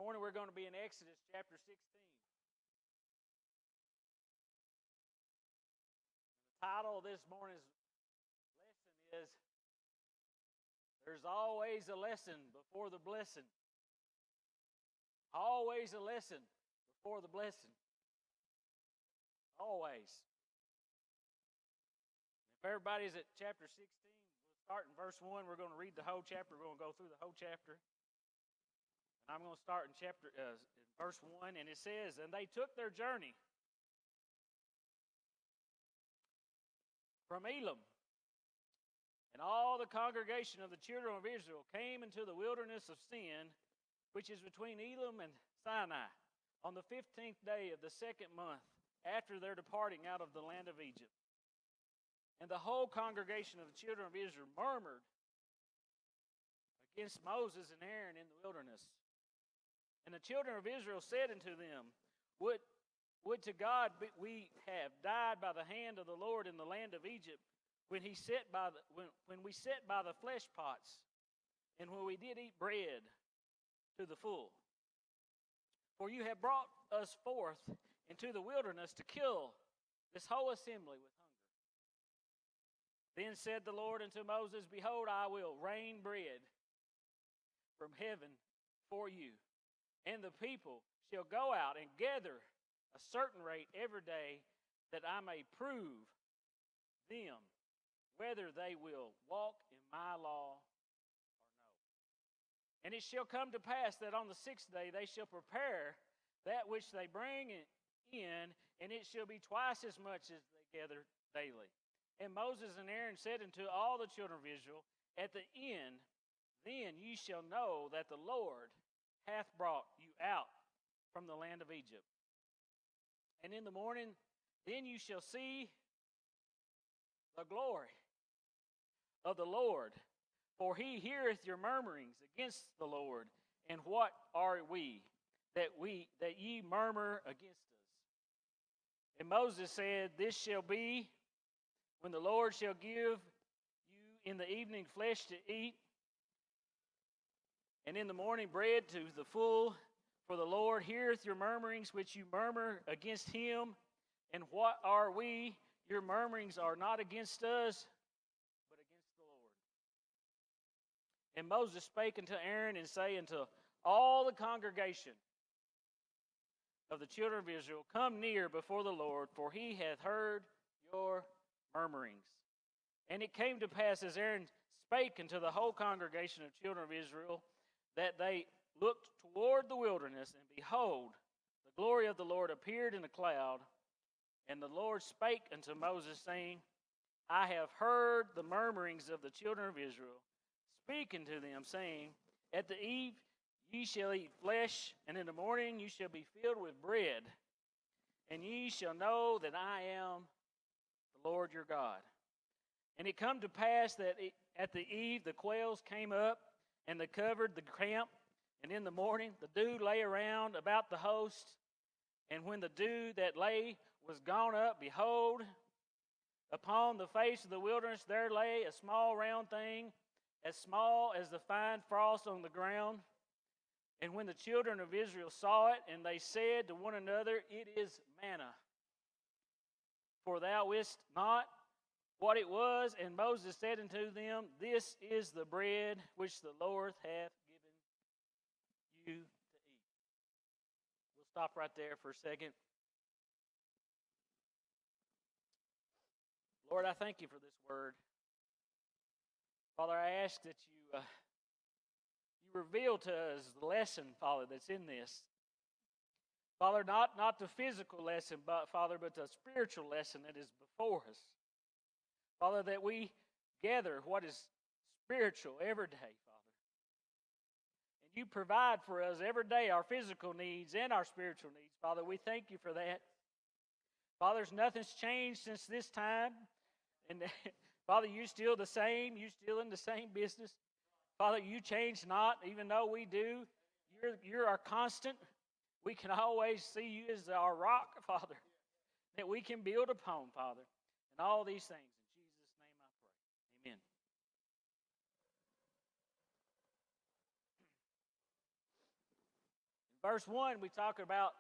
morning we're going to be in Exodus chapter 16. The title of this morning's lesson is, There's Always a Lesson Before the Blessing. Always a lesson before the blessing. Always. If everybody's at chapter 16, we'll start in verse 1. We're going to read the whole chapter. We're going to go through the whole chapter. And I'm going to start in verse 1, and it says, And they took their journey from Elam, and all the congregation of the children of Israel came into the wilderness of Sin, which is between Elam and Sinai, on the 15th day of the second month after their departing out of the land of Egypt. And the whole congregation of the children of Israel murmured against Moses and Aaron in the wilderness. And the children of Israel said unto them, Would to God we have died by the hand of the Lord in the land of Egypt, when we sat by the flesh pots, and when we did eat bread to the full. For you have brought us forth into the wilderness to kill this whole assembly with hunger. Then said the Lord unto Moses, Behold, I will rain bread from heaven for you, and the people shall go out and gather a certain rate every day, that I may prove them whether they will walk in my law or no. And it shall come to pass that on the 6th day they shall prepare that which they bring in, and it shall be twice as much as they gather daily. And Moses and Aaron said unto all the children of Israel, At the end, then ye shall know that the Lord hath brought you out from the land of Egypt. And in the morning, then you shall see the glory of the Lord, for he heareth your murmurings against the Lord. And what are we that ye murmur against us? And Moses said, This shall be when the Lord shall give you in the evening flesh to eat, and in the morning bread to the full. For the Lord heareth your murmurings which you murmur against him. And what are we? Your murmurings are not against us, but against the Lord. And Moses spake unto Aaron, and say unto all the congregation of the children of Israel, Come near before the Lord, for he hath heard your murmurings. And it came to pass, as Aaron spake unto the whole congregation of children of Israel, that they looked toward the wilderness, and behold, the glory of the Lord appeared in a cloud. And the Lord spake unto Moses, saying, I have heard the murmurings of the children of Israel. Speak unto them, saying, At the eve ye shall eat flesh, and in the morning you shall be filled with bread. And ye shall know that I am the Lord your God. And it come to pass that at the eve the quails came up, and they covered the camp. And in the morning the dew lay around about the host. And when the dew that lay was gone up, behold, upon the face of the wilderness there lay a small round thing, as small as the fine frost on the ground. And when the children of Israel saw it, and they said to one another, It is manna. For thou wist not what it was. And Moses said unto them, This is the bread which the Lord hath given you to eat. We'll stop right there for a second. Lord, I thank you for this word. Father, I ask that you reveal to us the lesson, Father, that's in this. Father, not the physical lesson, but Father, but the spiritual lesson that is before us. Father, that we gather what is spiritual every day, Father. And you provide for us every day our physical needs and our spiritual needs. Father, we thank you for that. Father, nothing's changed since this time. And Father, you're still the same. You're still in the same business. Father, you change not, even though we do. You're our constant. We can always see you as our rock, Father, that we can build upon, Father. And all these things. In Jesus' name I pray. Amen. verse 1, we talk about,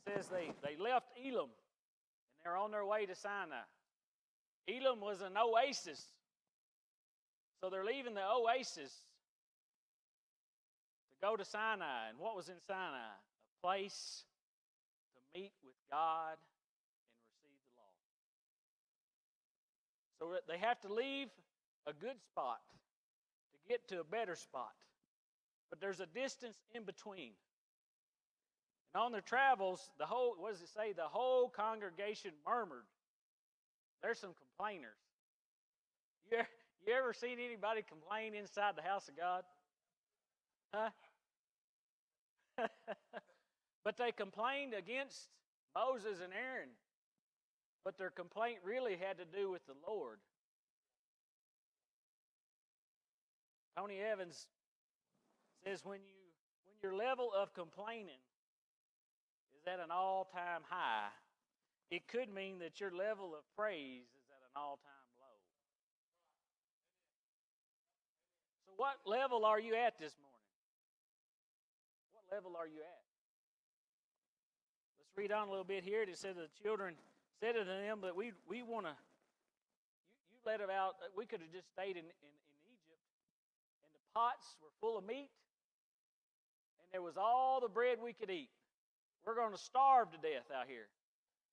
it says they left Elam, and they're on their way to Sinai. Elam was an oasis. So they're leaving the oasis to go to Sinai. And what was in Sinai? A place to meet with God and receive the law. So they have to leave a good spot to get to a better spot. But there's a distance in between. And on their travels, the whole congregation murmured. There's some complainers. You ever seen anybody complain inside the house of God? Huh? But they complained against Moses and Aaron. But their complaint really had to do with the Lord. Tony Evans says when your level of complaining is at an all-time high, it could mean that your level of praise is at an all-time low. So what level are you at this morning? What level are you at? Let's read on a little bit here. It said the children said to them that we want to, you let it out, we could have just stayed in Egypt, and the pots were full of meat, and there was all the bread we could eat. We're going to starve to death out here.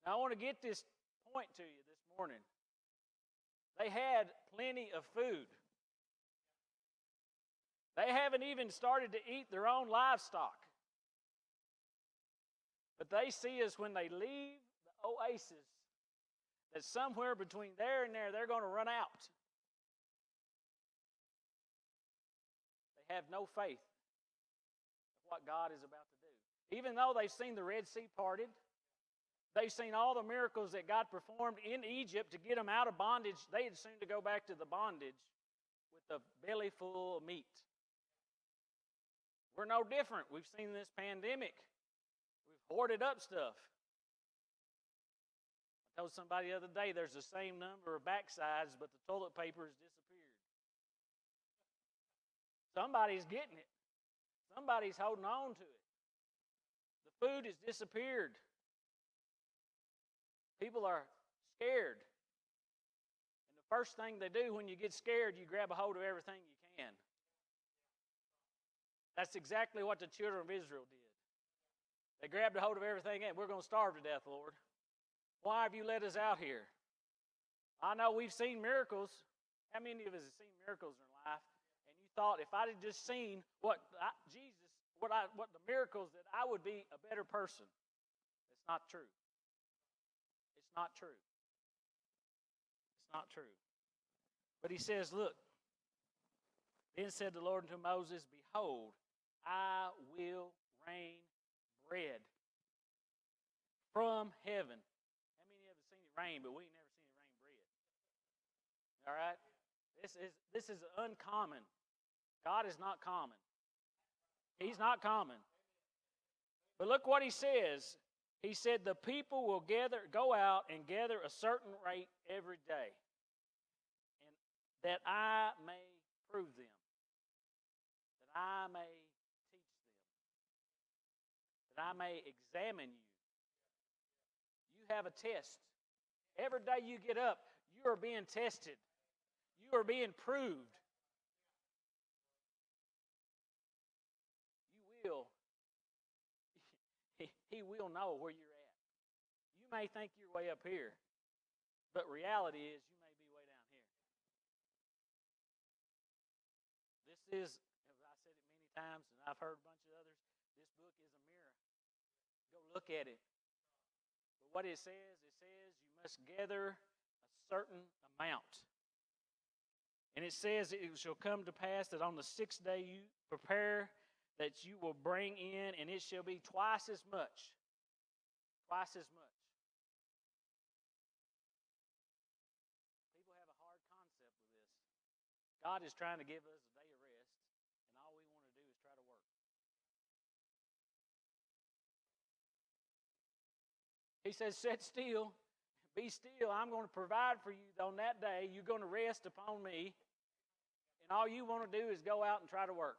Now, I want to get this point to you this morning. They had plenty of food. They haven't even started to eat their own livestock. But they see us when they leave the oasis that somewhere between there and there, they're going to run out. They have no faith of what God is about to do. Even though they've seen the Red Sea parted, they've seen all the miracles that God performed in Egypt to get them out of bondage, they had soon to go back to the bondage with a belly full of meat. We're no different. We've seen this pandemic. We've hoarded up stuff. I told somebody the other day there's the same number of backsides, but the toilet paper has disappeared. Somebody's getting it. Somebody's holding on to it. The food has disappeared. People are scared. And the first thing they do when you get scared, you grab a hold of everything you can. That's exactly what the children of Israel did. They grabbed a hold of everything and we're going to starve to death, Lord. Why have you let us out here? I know we've seen miracles. How many of us have seen miracles in our life? And you thought, if I'd have just seen what the miracles, that I would be a better person. It's not true. It's not true. It's not true. But he says, look, then said the Lord unto Moses, behold, I will rain bread from heaven. How many of us seen it rain, but we ain't never seen it rain bread? All right? This is uncommon. God is not common. He's not common. But look what he says. He said, the people will go out and gather a certain rate every day, and that I may prove them, that I may teach them, that I may examine you. You have a test. Every day you get up, you are being tested. You are being proved. He will know where you're at. You may think you're way up here, but reality is you may be way down here. This is, as I said it many times, and I've heard a bunch of others, this book is a mirror. Go look at it. But what it says you must gather a certain amount. And it says it shall come to pass that on the 6th day you prepare, that you will bring in, and it shall be twice as much. Twice as much. People have a hard concept with this. God is trying to give us a day of rest, and all we want to do is try to work. He says, sit still, be still. I'm going to provide for you on that day. You're going to rest upon me. and all you want to do is go out and try to work.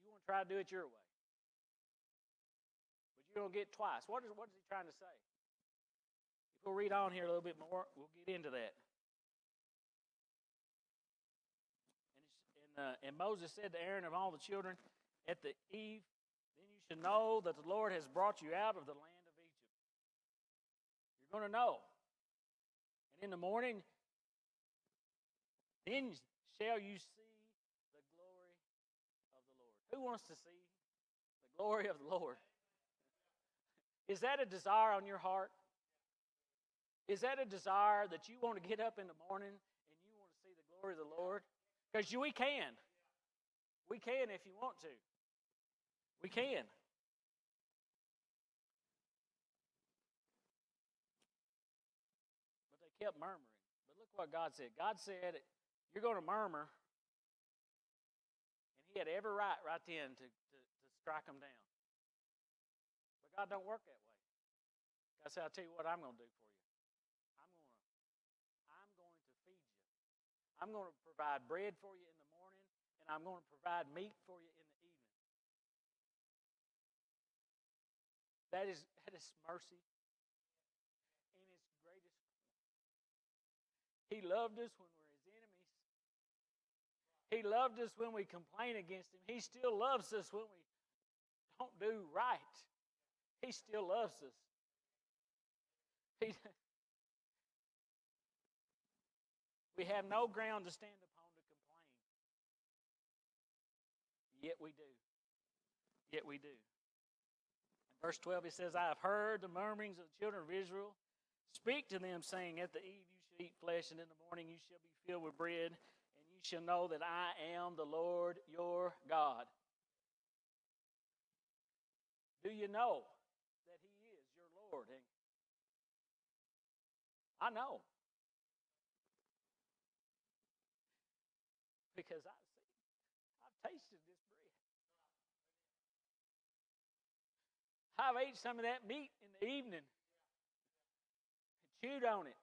You want to try to do it your way. But you're going to get twice. What is he trying to say? If we'll read on here a little bit more, we'll get into that. And Moses said to Aaron of all the children at the eve, then you should know that the Lord has brought you out of the land of Egypt. You're going to know. And in the morning, then shall you see the glory of the Lord. Who wants to see the glory of the Lord? Is that a desire on your heart? Is that a desire that you want to get up in the morning and you want to see the glory of the Lord? Because we can. We can if you want to. We can. But they kept murmuring. But look what God said. God said, you're going to murmur. And he had every right then to strike them down. But God don't work that way. God said, I'll tell you what I'm going to do for you. I'm going to feed you. I'm going to provide bread for you in the morning, and I'm going to provide meat for you in the evening. That is mercy in its greatest form. He loved us when we're his enemies. He loved us when we complain against him. He still loves us when we don't do right. He still loves us. We have no ground to stand upon to complain. Yet we do. Yet we do. In verse 12 it says, I have heard the murmurings of the children of Israel. Speak to them, saying, at the eve you shall eat flesh, and in the morning you shall be filled with bread, and you shall know that I am the Lord your God. Do you know that he is your Lord? I know. Because I've tasted this bread. I've ate some of that meat in the evening. And chewed on it.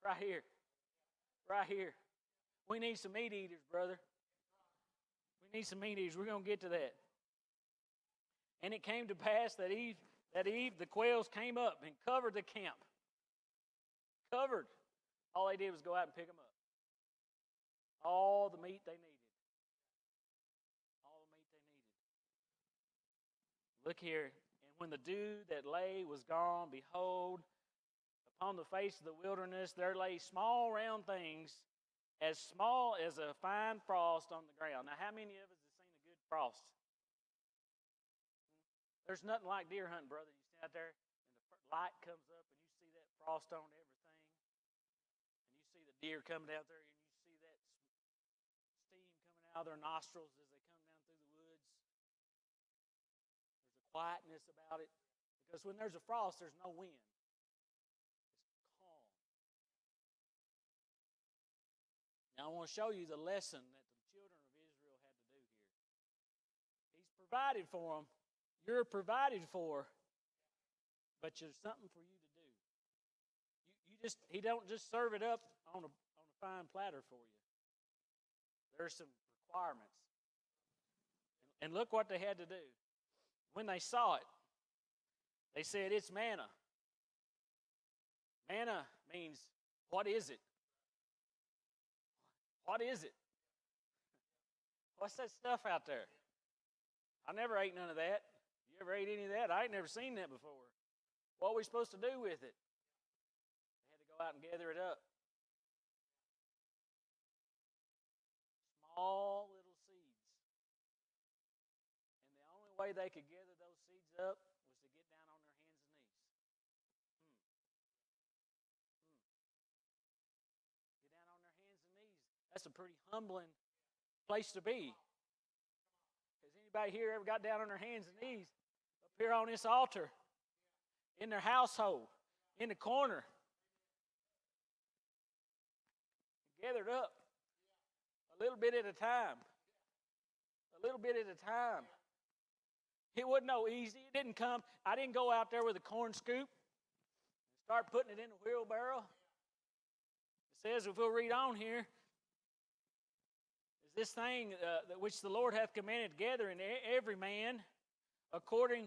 Right here. Right here. We need some meat eaters, brother. We need some meat eaters. We're going to get to that. And it came to pass that eve the quails came up and covered the camp. Covered. All they did was go out and pick them up. All the meat they needed. All the meat they needed. Look here. And when the dew that lay was gone, behold, upon the face of the wilderness there lay small round things, as small as a fine frost on the ground. Now, how many of us have seen a good frost? There's nothing like deer hunting, brother. You stand out there, and the light comes up, and you see that frost on everything. See the deer coming out there, and you see that steam coming out of their nostrils as they come down through the woods. There's a quietness about it, because when there's a frost, there's no wind. It's calm. Now I want to show you the lesson that the children of Israel had to do here. He's provided for them. You're provided for, but there's something for you to do. He don't just serve it up on a fine platter for you. There's some requirements. And look what they had to do. When they saw it, they said, it's manna. Manna means, what is it? What is it? What's that stuff out there? I never ate none of that. You ever ate any of that? I ain't never seen that before. What are we supposed to do with it? Go out and gather it up. Small little seeds. And the only way they could gather those seeds up was to get down on their hands and knees. Get down on their hands and knees. That's a pretty humbling place to be. Has anybody here ever got down on their hands and knees up here on this altar? In their household? In the corner? Gathered up a little bit at a time. A little bit at a time. It wasn't no easy. It didn't come. I didn't go out there with a corn scoop and start putting it in a wheelbarrow. says, if we'll read on here, is this thing which the Lord hath commanded together in every man according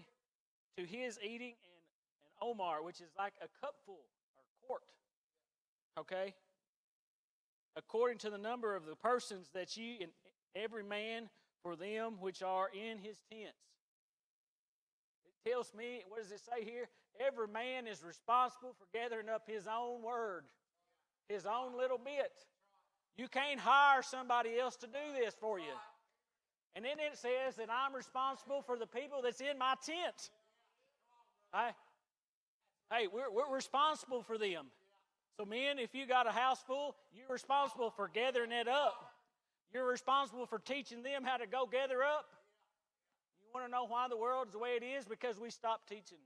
to his eating, and Omar, which is like a cupful or quart. Okay? According to the number of the persons that ye, and every man for them which are in his tents. It tells me, what does it say here? Every man is responsible for gathering up his own word, his own little bit. You can't hire somebody else to do this for you. And then it says that I'm responsible for the people that's in my tent. Hey, we're responsible for them. So men, if you got a house full, you're responsible for gathering it up. You're responsible for teaching them how to go gather up. You want to know why the world is the way it is? Because we stopped teaching.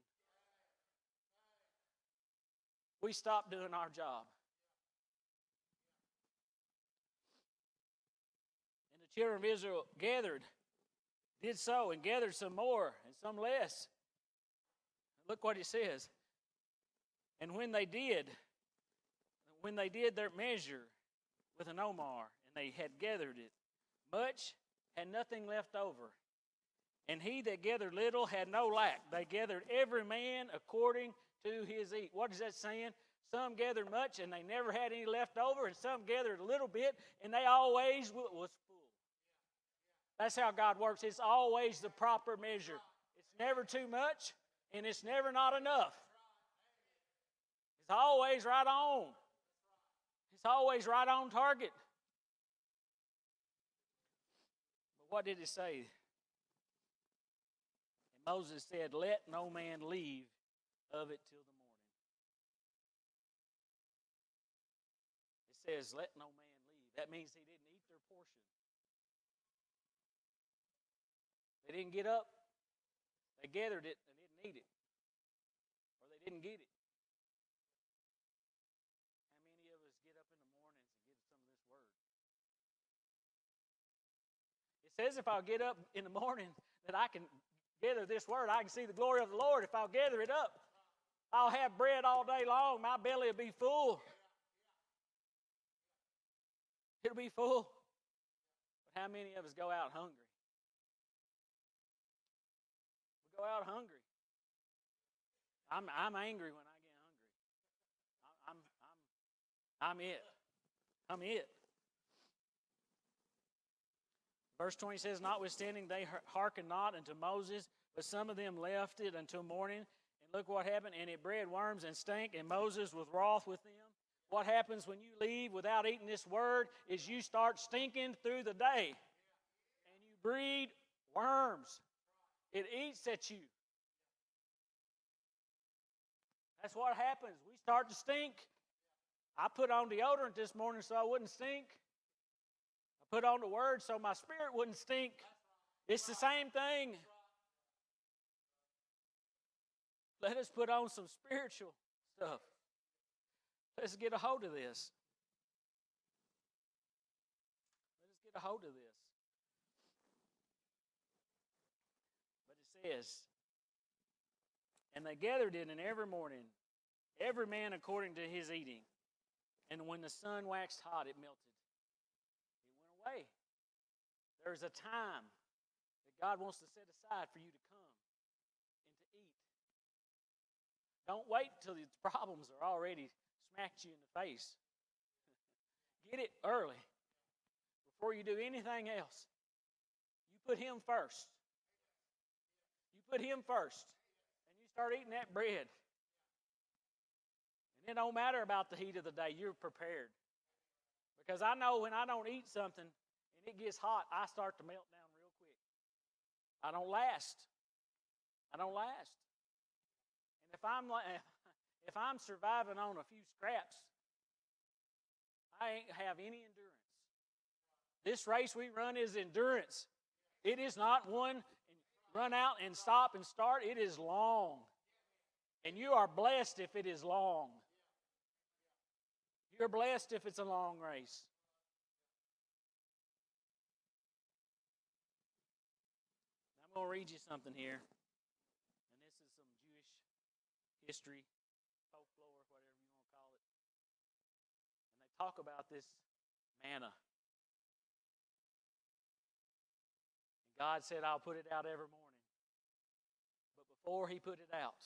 We stopped doing our job. And the children of Israel did so, and gathered some more and some less. Look what it says. And when they did their measure with an omar, and they had gathered it, much had nothing left over. And he that gathered little had no lack. They gathered every man according to his eat. What is that saying? Some gathered much and they never had any left over, and some gathered a little bit and they always was full. That's how God works. It's always the proper measure. It's never too much and it's never not enough. It's always right on. It's always right on target. But what did it say? And Moses said, let no man leave of it till the morning. It says, let no man leave. That means he didn't eat their portion. They didn't get up. They gathered it and didn't eat it. Or they didn't get it. How many of us get up in the mornings and get some of this word? It says if I'll get up in the morning that I can gather this word, I can see the glory of the Lord. If I'll gather it up, I'll have bread all day long. My belly will be full. It'll be full. But how many of us go out hungry? We go out hungry. I'm angry when I get hungry. I'm it. Verse 20 says, notwithstanding they hearkened not unto Moses, but some of them left it until morning. And look what happened. And it bred worms and stank, and Moses was wroth with them. What happens when you leave without eating this word is you start stinking through the day. And you breed worms. It eats at you. That's what happens. We start to stink. I put on deodorant this morning so I wouldn't stink. I put on the word so my spirit wouldn't stink. It's the same thing. Let us put on some spiritual stuff. Let's get a hold of this. Let us get a hold of this. But it says, and they gathered it in every morning, every man according to his eating. And when the sun waxed hot, it melted. It went away. There's a time that God wants to set aside for you to come and to eat. Don't wait till the problems are already smacked you in the face. Get it early before you do anything else. You put him first. You put him first. And you start eating that bread. And it don't matter about the heat of the day. You're prepared. Because I know when I don't eat something and it gets hot, I start to melt down real quick. I don't last. And if I'm surviving on a few scraps, I ain't have any endurance. This race we run is endurance. It is not one run out and stop and start. It is long. And you are blessed if it is long. You're blessed if it's a long race. I'm going to read you something here. And this is some Jewish history, folklore, whatever you want to call it. And they talk about this manna. And God said, I'll put it out every morning. But before he put it out,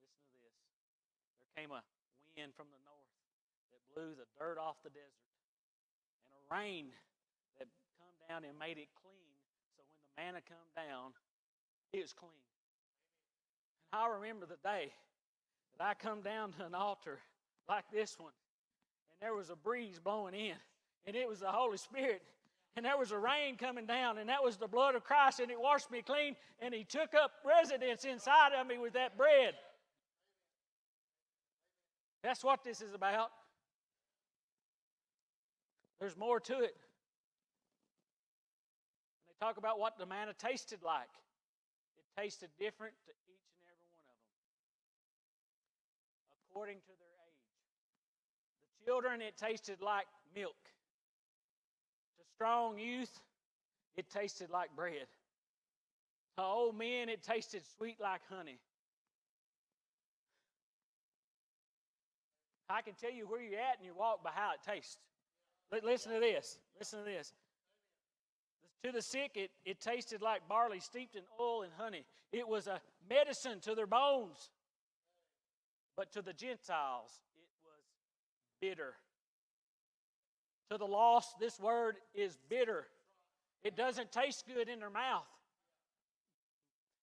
listen to this. There came a wind from the north that blew the dirt off the desert, and a rain that come down and made it clean. So when the manna come down, it was clean. And I remember the day that I come down to an altar like this one, and there was a breeze blowing in, and it was the Holy Spirit, and there was a rain coming down, and that was the blood of Christ, and it washed me clean, and he took up residence inside of me with that bread. That's what this is about. There's more to it. And they talk about what the manna tasted like. It tasted different to each and every one of them, according to their age. The children, it tasted like milk. To strong youth, it tasted like bread. To old men, it tasted sweet like honey. I can tell you where you're at in your walk by how it tastes. Listen to this. Listen to this. To the sick, it tasted like barley steeped in oil and honey. It was a medicine to their bones. But to the Gentiles, it was bitter. To the lost, this word is bitter. It doesn't taste good in their mouth.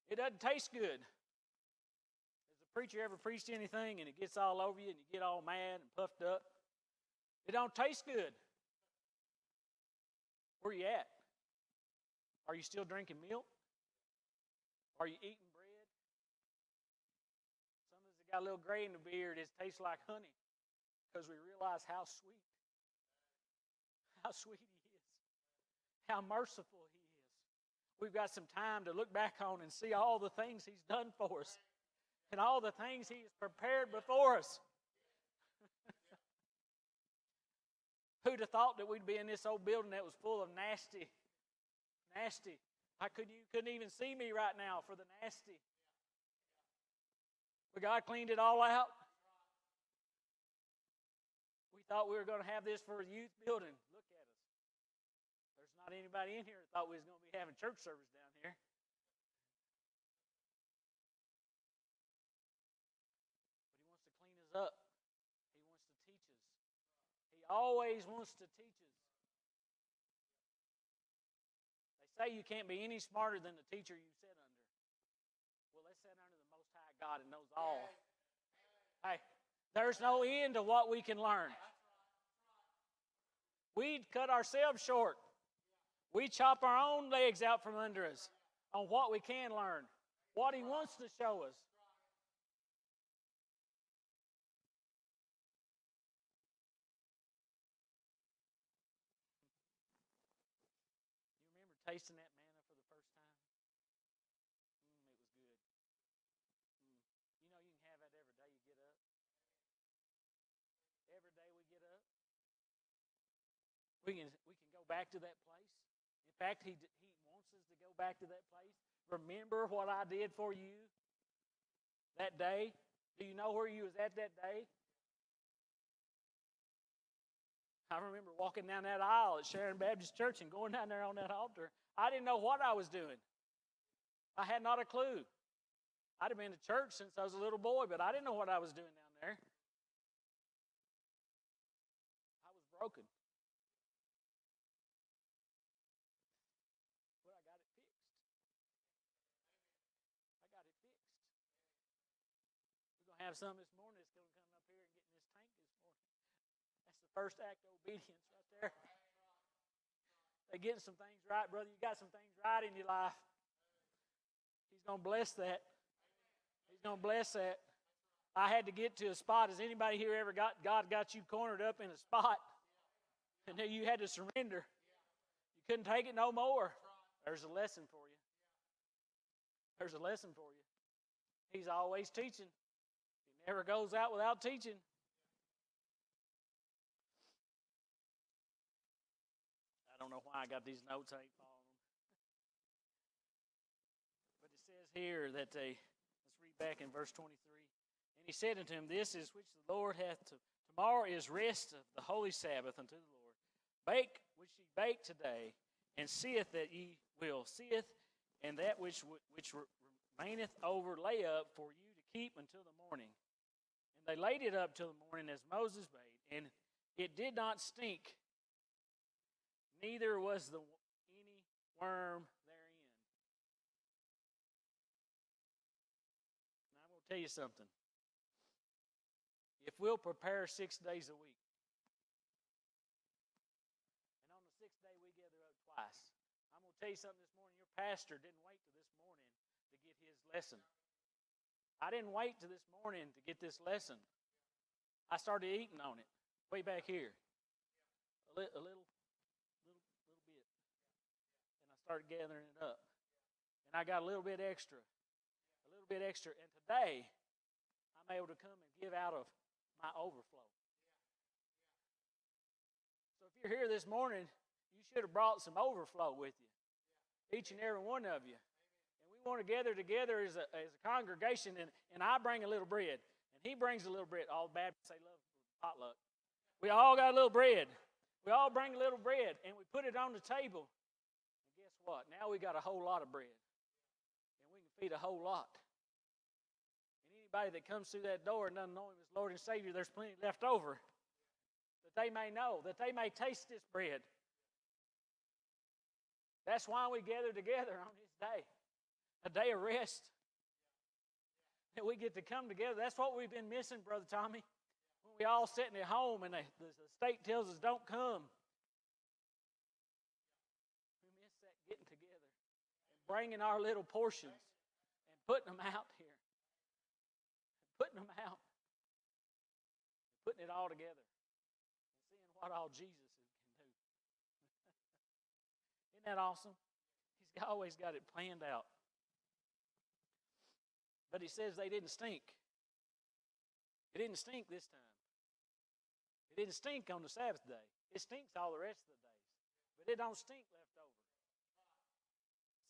It doesn't taste good. Has the preacher ever preached anything and it gets all over you and you get all mad and puffed up? It don't taste good. Where you at? Are you still drinking milk? Are you eating bread? Some of us have got a little gray in the beard. It tastes like honey because we realize how sweet he is, how merciful he is. We've got some time to look back on and see all the things he's done for us and all the things he has prepared before us. Who'd have thought that we'd be in this old building that was full of nasty. You couldn't even see me right now for the nasty. But God cleaned it all out. We thought we were going to have this for a youth building. Look at us. There's not anybody in here that thought we was going to be having church service down here. But he wants to clean us up. He wants to teach us. He always wants to teach us. They say you can't be any smarter than the teacher you sit under. Well, let's sit under the Most High God and knows all. Hey, there's no end to what we can learn. We cut ourselves short. We chop our own legs out from under us on what we can learn, what he wants to show us. You remember tasting that manna for the first time? It was good. You know you can have that every day you get up. Every day we get up. We can go back to that place. In fact, he wants us to go back to that place. Remember what I did for you that day? Do you know where you was at that day? I remember walking down that aisle at Sharon Baptist Church and going down there on that altar. I didn't know what I was doing. I had not a clue. I'd have been to church since I was a little boy, but I didn't know what I was doing down there. I was broken. But I got it fixed. We're going to have some this morning that's going to come up here and get in this tank this morning. That's the first act of obedience right there. They're getting some things right, brother. You got some things right in your life. He's going to bless that. He's going to bless that. I had to get to a spot. Has anybody here ever God got you cornered up in a spot? And then you had to surrender. You couldn't take it no more. There's a lesson for you. There's a lesson for you. He's always teaching. He never goes out without teaching. I don't know why I got these notes. I ain't following them. But it says here that let's read back in verse 23. And he said unto him, This is which the Lord hath Tomorrow is rest of the holy Sabbath unto the Lord. Bake which ye bake today, and seeth that ye will, seeth, and that which remaineth over lay up for you to keep until the morning. And they laid it up till the morning as Moses bade, and it did not stink, neither was any worm therein. Now I'm going to tell you something. If we'll prepare 6 days a week, and on the 6th day we gather up twice, I'm going to tell you something this morning. Your pastor didn't wait till this morning to get his lesson. I didn't wait till this morning to get this lesson. I started eating on it way back here, a little bit, and I started gathering it up, and I got a little bit extra, and today I'm able to come and give out of my overflow. So if you're here this morning, you should have brought some overflow with you, each and every one of you. And we want to gather together as a congregation, and I bring a little bread, and he brings a little bread. All Baptists say love potluck. We all got a little bread. We all bring a little bread, and we put it on the table. And guess what? Now we got a whole lot of bread, and we can feed a whole lot. Anybody that comes through that door and doesn't know him as Lord and Savior, there's plenty left over that they may know, that they may taste this bread. That's why we gather together on this day, a day of rest. That we get to come together. That's what we've been missing, Brother Tommy. When we all sitting at home and the state tells us don't come. We miss that getting together and bringing our little portions and putting them out here. Putting them out, putting it all together, and seeing what all Jesus can do. Isn't that awesome? He's always got it planned out. But he says they didn't stink. It didn't stink this time. It didn't stink on the Sabbath day. It stinks all the rest of the days. But it don't stink left over.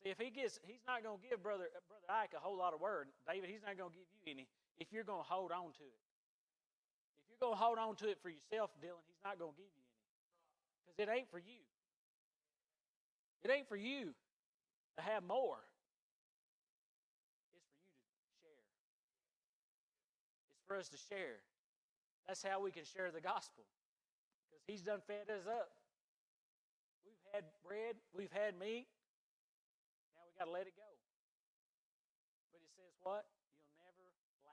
See, if he's not going to give Brother Ike a whole lot of word. David, he's not going to give you any. If you're going to hold on to it. If you're going to hold on to it for yourself, Dylan, he's not going to give you any. Because it ain't for you. It ain't for you to have more. It's for you to share. It's for us to share. That's how we can share the gospel. Because he's done fed us up. We've had bread. We've had meat. Now we got to let it go. But it says what?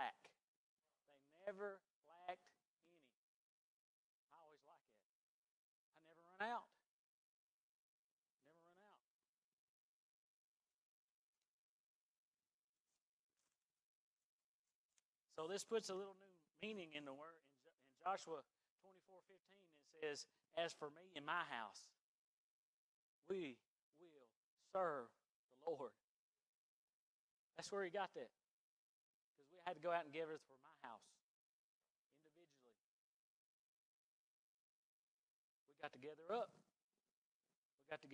Lack. They never lacked any. I always like that. I never run out. Never run out. So this puts a little new meaning in the word. In Joshua 24:15, it says, "As for me and my house, we will serve the Lord." That's where he got that. I had to go out and give it for my house, individually. We got together up. Let's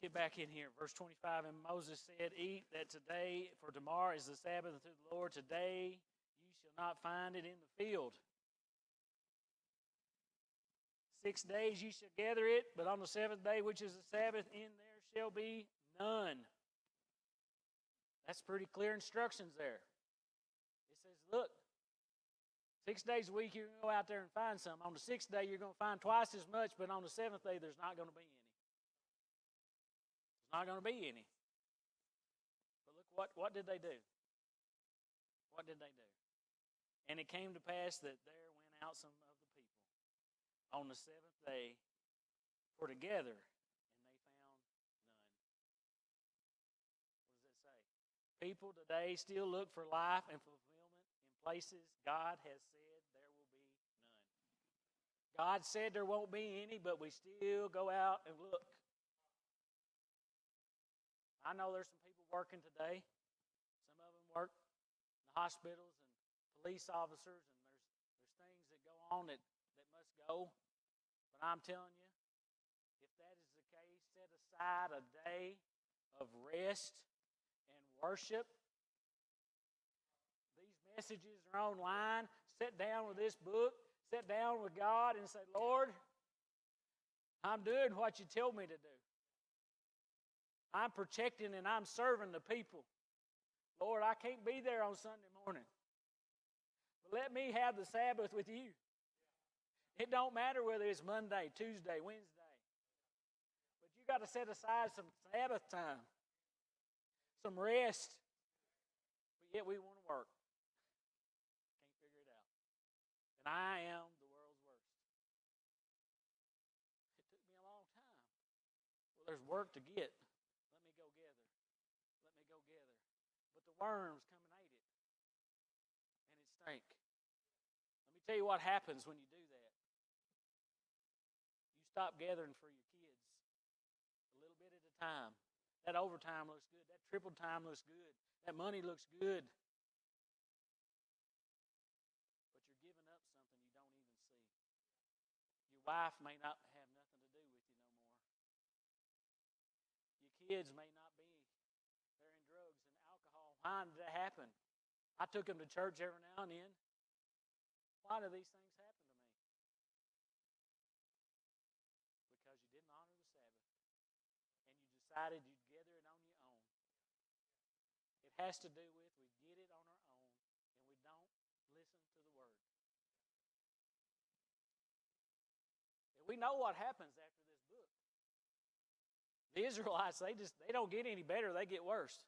get back in here. Verse 25, and Moses said, "Eat that today, for tomorrow is the Sabbath unto the Lord. Today you shall not find it in the field. 6 days you shall gather it, but on the 7th day, which is the Sabbath, in there shall be none." That's pretty clear instructions there. It says, look, 6 days a week you're going to go out there and find some. On the 6th day you're going to find twice as much, but on the 7th day there's not going to be any. There's not going to be any. But look, what did they do? What did they do? And it came to pass that there went out some of the people on the 7th day for together, and they found none. What does that say? People today still look for life and fulfillment in places God has said there will be none. God said there won't be any, but we still go out and look. I know there's some people working today. Some of them work in the hospitals and police officers, and there's things that go on that must go. But I'm telling you, if that is the case, set aside a day of rest worship. These messages are online. sit down with this book, sit down with God and say, Lord, I'm doing what you told me to do. I'm protecting and I'm serving the people. Lord, I can't be there on Sunday morning. But let me have the Sabbath with you. It don't matter whether it's Monday, Tuesday, Wednesday. But you got to set aside some Sabbath time, some rest. But yet we want to work. Can't figure it out. And I am the world's worst. It took me a long time. Well, there's work to get. Let me go gather. Let me go gather. But the worms come and ate it. And it stank. Let me tell you what happens when you do that. You stop gathering for your kids a little bit at a time. That overtime looks good. That triple time looks good. That money looks good. But you're giving up something you don't even see. Your wife may not have nothing to do with you no more. Your kids may not be. They're in drugs and alcohol. Why did that happen? I took them to church every now and then. Why do these things happen to me? Because you didn't honor the Sabbath. And you decided you'd gather it on your own. It has to do with we get it on our own and we don't listen to the Word. And we know what happens after this book. The Israelites, they don't get any better, they get worse.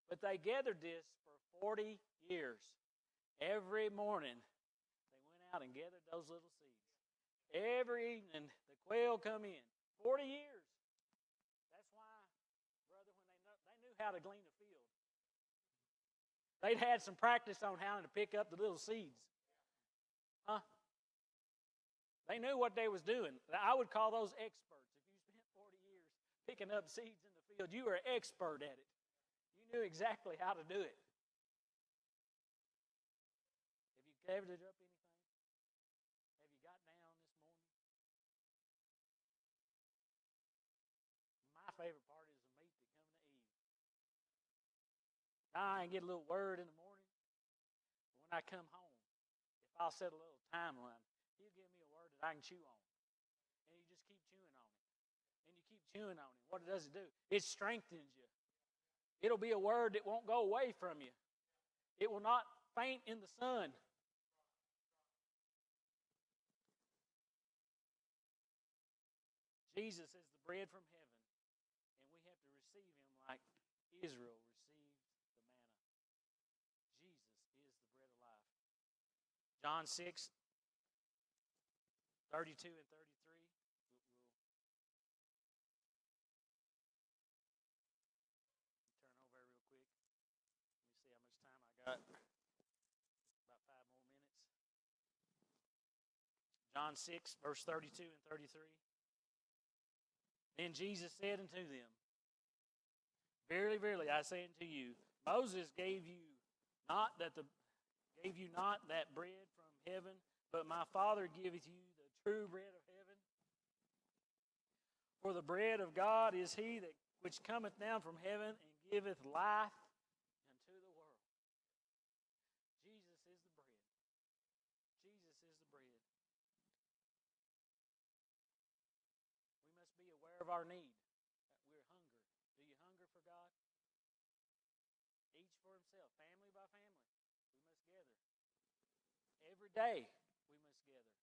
But they gathered this for 40 years. Every morning, they went out and gathered those little seeds. Every evening, the quail come in. 40 years. That's why, brother, when they knew how to glean a field. They'd had some practice on how to pick up the little seeds. Huh? They knew what they was doing. I would call those experts. If you spent 40 years picking up seeds in the field, you were an expert at it. You knew exactly how to do it. Have you gathered up anything? Have you got down this morning? My favorite part is the meat that come to Eve. I get a little word in the morning. But when I come home, if I'll set a little timeline, he'll give me a word that I can chew on. And you just keep chewing on it. And you keep chewing on it. What does it do? It strengthens you. It'll be a word that won't go away from you. It will not faint in the sun. Jesus is the bread from heaven, and we have to receive him like Israel received the manna. Jesus is the bread of life. John 6, 32 and 33. We'll turn over real quick. Let me see how much time I got. About 5 more minutes. John 6, verse 32 and 33. Then Jesus said unto them, Verily, verily, I say unto you, Moses gave you not that bread from heaven, but my Father giveth you the true bread of heaven. For the bread of God is he that which cometh down from heaven and giveth life unto the world. Jesus is the bread. Jesus is the bread. We must be aware of our need. We're hungry. Do you hunger for God? Each for himself, family by family. We must gather. Every day we must gather.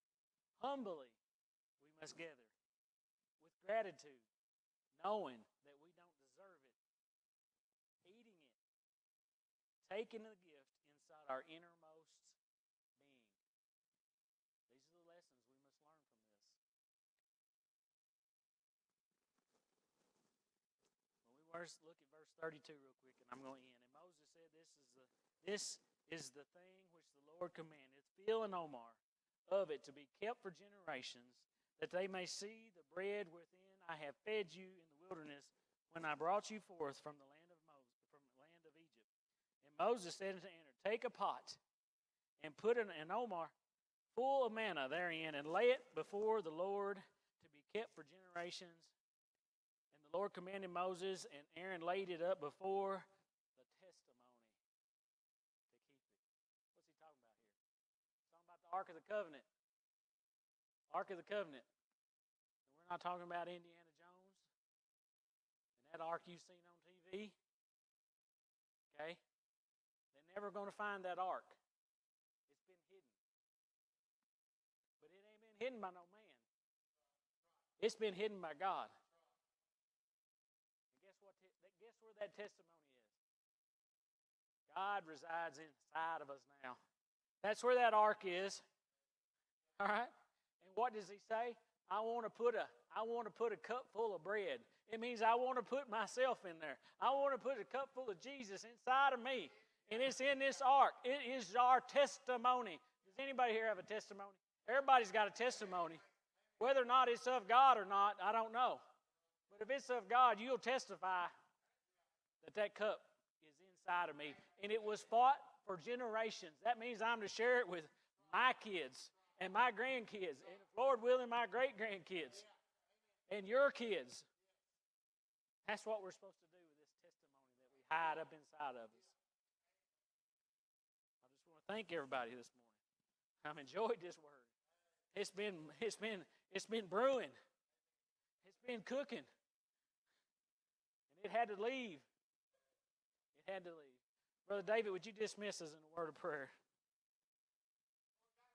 Humbly we must gather. With gratitude, knowing that we don't deserve it. Eating it. Taking the gift inside our innermost being. These are the lessons we must learn from this. First, look at verse 32 real quick, and I'm going to end. And Moses said, This is the thing which the Lord commanded, Phil and Omar, of it to be kept for generations, that they may see the bread wherein I have fed you in the wilderness, when I brought you forth from the land of Egypt. And Moses said unto Aaron, Take a pot, and put an Omar full of manna therein, and lay it before the Lord to be kept for generations. The Lord commanded Moses, and Aaron laid it up before the testimony to keep it. What's he talking about here? Ark of the Covenant. Ark of the Covenant. And we're not talking about Indiana Jones and that ark you've seen on TV. Okay? They're never going to find that ark. It's been hidden. But it ain't been hidden by no man. It's been hidden by God. And guess what? Guess where that testimony is? God resides inside of us now. That's where that ark is. All right? And what does he say? I want to put a cup full of bread. It means I want to put myself in there. I want to put a cup full of Jesus inside of me. And it's in this ark. It is our testimony. Does anybody here have a testimony? Everybody's got a testimony. Whether or not it's of God or not, I don't know. But if it's of God, you'll testify that cup is inside of me. And it was fought for generations. That means I'm to share it with my kids and my grandkids. And if Lord willing, my great-grandkids. And your kids. That's what we're supposed to do with this testimony that we hide up inside of us. I just want to thank everybody this morning. I've enjoyed this word. It's been brewing. It's been cooking. And it had to leave. It had to leave. Brother David, would you dismiss us in a word of prayer?